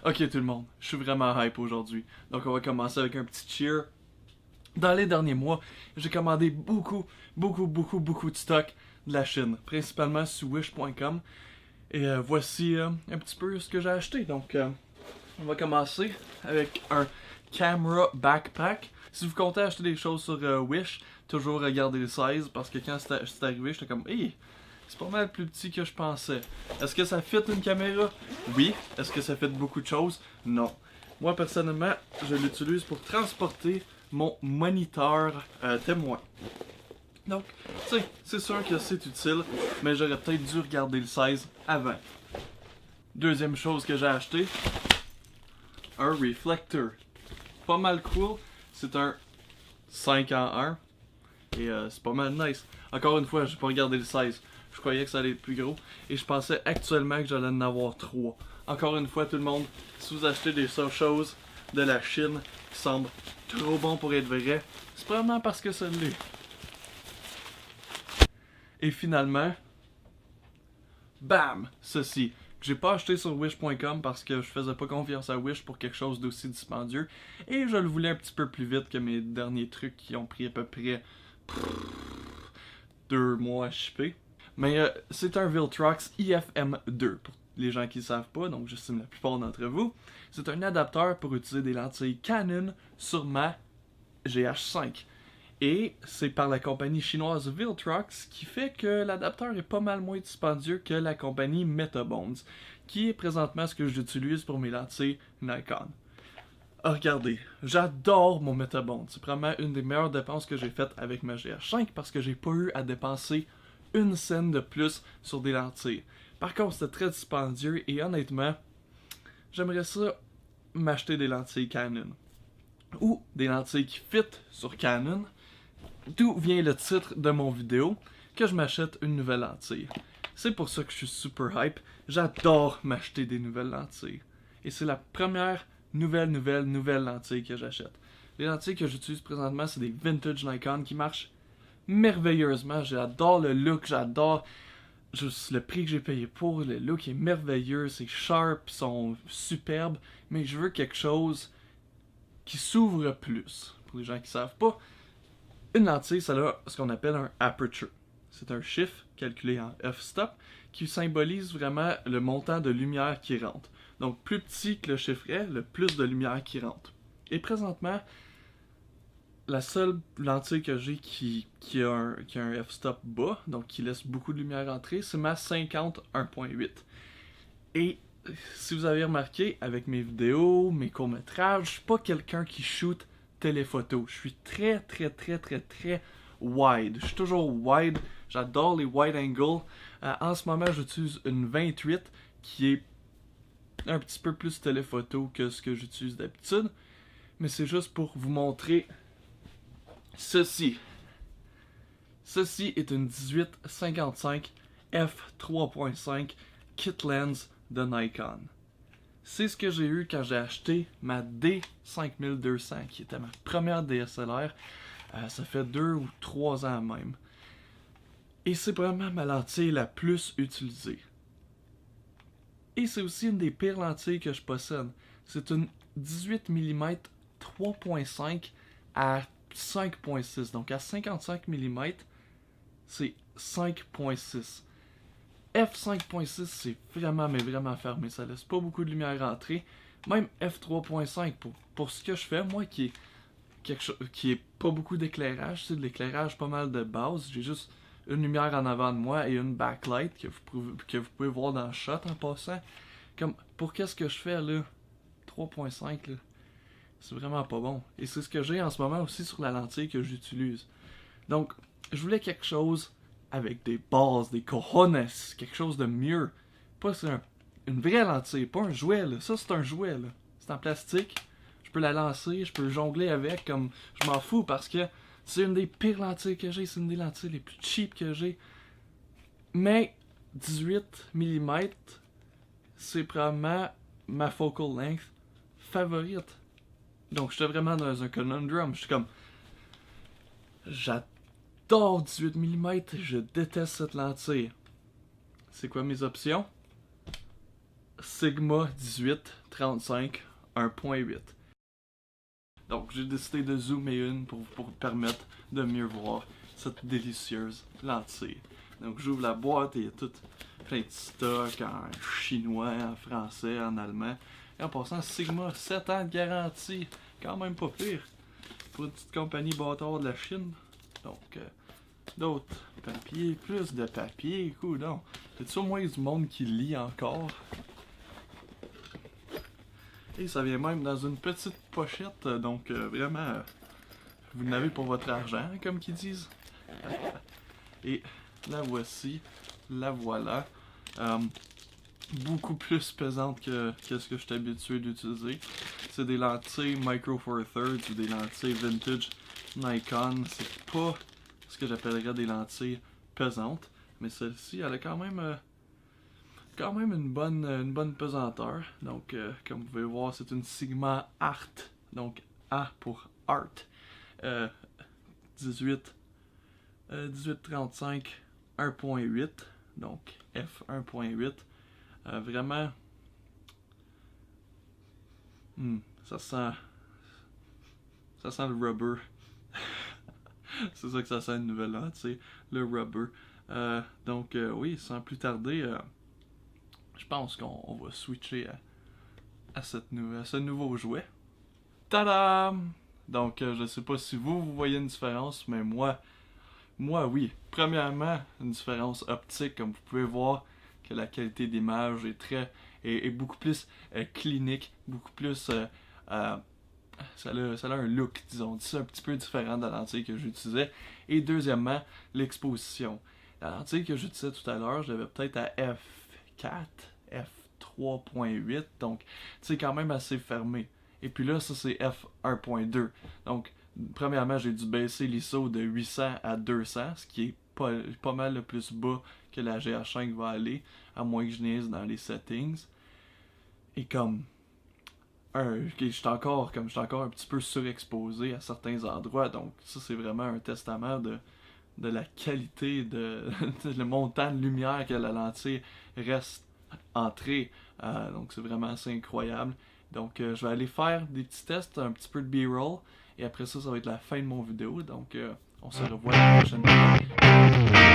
Ok tout le monde, je suis vraiment hype aujourd'hui. Donc on va commencer avec un petit cheer. Dans les derniers mois, j'ai commandé beaucoup de stock de la Chine, principalement sur wish.com. Et voici un petit peu ce que j'ai acheté. Donc on va commencer avec un camera backpack. Si vous comptez acheter des choses sur Wish, toujours regarder les 16 parce que quand c'est arrivé, j'étais comme hey, c'est pas mal plus petit que je pensais. Est-ce que ça fit une caméra? Oui. Est-ce que ça fit beaucoup de choses? Non. Moi, personnellement, je l'utilise pour transporter mon moniteur témoin. Donc, tu sais, c'est sûr que c'est utile, mais j'aurais peut-être dû regarder le 16 avant. Deuxième chose que j'ai acheté, un reflector. Pas mal cool. C'est un 5 en 1. Et c'est pas mal nice. Encore une fois, j'ai pas regardé le 16. Je croyais que ça allait être plus gros. Et je pensais actuellement que j'allais en avoir 3. Encore une fois, tout le monde, si vous achetez des choses de la Chine qui semblent trop bons pour être vrais, c'est probablement parce que ça l'est. Et finalement, bam! Ceci. Que j'ai pas acheté sur Wish.com parce que je faisais pas confiance à Wish pour quelque chose d'aussi dispendieux. Et je le voulais un petit peu plus vite que mes derniers trucs qui ont pris à peu près 2 mois à shipper. Mais c'est un Viltrox IFM2 pour les gens qui ne savent pas, donc j'estime la plupart d'entre vous. C'est un adapteur pour utiliser des lentilles Canon sur ma GH5. Et c'est par la compagnie chinoise Viltrox qui fait que l'adapteur est pas mal moins dispendieux que la compagnie Metabones, qui est présentement ce que j'utilise pour mes lentilles Nikon. Regardez, j'adore mon Metabones. C'est probablement une des meilleures dépenses que j'ai faites avec ma GH5 parce que j'ai pas eu à dépenser une scène de plus sur des lentilles. Par contre, c'était très dispendieux et honnêtement, j'aimerais ça m'acheter des lentilles Canon. Ou des lentilles qui fit sur Canon. D'où vient le titre de mon vidéo, que je m'achète une nouvelle lentille. C'est pour ça que je suis super hype. J'adore m'acheter des nouvelles lentilles. Et c'est la première nouvelle lentille que j'achète. Les lentilles que j'utilise présentement, c'est des vintage Nikon qui marchent merveilleusement. J'adore le look, j'adore juste le prix que j'ai payé pour. Le look est merveilleux, c'est sharp, ils sont superbes. Mais je veux quelque chose qui s'ouvre plus. Pour les gens qui savent pas, une lentille, ça a ce qu'on appelle un aperture. C'est un chiffre calculé en f-stop qui symbolise vraiment le montant de lumière qui rentre. Donc, plus petit que le chiffre est, le plus de lumière qui rentre. Et présentement, la seule lentille que j'ai qui a un f-stop bas, donc qui laisse beaucoup de lumière entrer, c'est ma 50 1.8. Et si vous avez remarqué, avec mes vidéos, mes courts-métrages, je suis pas quelqu'un qui shoot téléphoto. Je suis très wide. Je suis toujours wide. J'adore les wide angles. En ce moment, j'utilise une 28 qui est un petit peu plus téléphoto que ce que j'utilise d'habitude. Mais c'est juste pour vous montrer ceci. Ceci est une 18-55 f3.5 kit lens de Nikon. C'est ce que j'ai eu quand j'ai acheté ma D5200, qui était ma première DSLR. Ça fait 2 ou 3 ans même. Et c'est vraiment ma lentille la plus utilisée. Et c'est aussi une des pires lentilles que je possède. C'est une 18 mm 3.5 à 5.6. Donc à 55 mm, c'est 5.6. F5.6, c'est vraiment fermé. Ça laisse pas beaucoup de lumière rentrer. Même F3.5, pour ce que je fais, moi, qui est pas beaucoup d'éclairage, c'est de l'éclairage pas mal de base. J'ai juste une lumière en avant de moi et une backlight que vous pouvez voir dans le shot en passant. Comme, pour qu'est-ce que je fais là? 3.5 là. C'est vraiment pas bon. Et c'est ce que j'ai en ce moment aussi sur la lentille que j'utilise. Donc, je voulais quelque chose avec des bases, des cojones, quelque chose de mieux. Pas une vraie lentille, pas un jouet là. Ça c'est un jouet là. C'est en plastique. Je peux la lancer, je peux jongler avec comme je m'en fous parce que c'est une des pires lentilles que j'ai, c'est une des lentilles les plus cheap que j'ai. Mais 18 mm, c'est probablement ma focal length favorite. Donc j'étais vraiment dans un conundrum. Je suis comme, j'adore 18 mm, je déteste cette lentille. C'est quoi mes options? Sigma 18-35 1.8. Donc j'ai décidé de zoomer une pour permettre de mieux voir cette délicieuse lentille. Donc j'ouvre la boîte et il y a tout plein de stock en chinois, en français, en allemand. Et en passant, Sigma, 7 ans de garantie, quand même pas pire pour une petite compagnie bâtard de la Chine. Donc d'autres papiers, plus de papier, coudonc. C'est-tu au moins du monde qui lit encore? Et ça vient même dans une petite pochette, donc vraiment, vous n'avez pour votre argent, comme qu'ils disent. Et la voici, la voilà. Beaucoup plus pesante que ce que je suis habitué d'utiliser. C'est des lentilles Micro Four Thirds ou des lentilles vintage Nikon. C'est pas ce que j'appellerais des lentilles pesantes, mais celle-ci, elle a quand même une bonne pesanteur. Donc, comme vous pouvez voir, c'est une Sigma Art. Donc, A pour Art. 1835 1.8. Donc, F 1.8. Vraiment, ça sent le rubber. C'est ça que ça sent une nouvelle lentille, le rubber. Donc, oui, sans plus tarder, je pense qu'on va switcher à ce nouveau jouet. Tadam! Donc, je sais pas si vous voyez une différence, mais moi, oui. Premièrement, une différence optique, comme vous pouvez voir, que la qualité d'image est beaucoup plus clinique, beaucoup plus ça a un look, disons, un petit peu différent de la lentille que j'utilisais. Et deuxièmement, l'exposition. La lentille que j'utilisais tout à l'heure, je l'avais peut-être à f4, f3.8, donc c'est quand même assez fermé. Et puis là, ça c'est f1.2. Donc, premièrement, j'ai dû baisser l'ISO de 800 à 200, ce qui est pas mal le plus bas que la GH5 va aller, à moins que je niaise dans les settings. Et je suis encore un petit peu surexposé à certains endroits, donc ça c'est vraiment un testament de la qualité le montant de lumière que la lentille reste entrée. Donc c'est vraiment assez incroyable. Donc je vais aller faire des petits tests, un petit peu de B-roll, et après ça va être la fin de mon vidéo. Donc on se revoit la prochaine vidéo.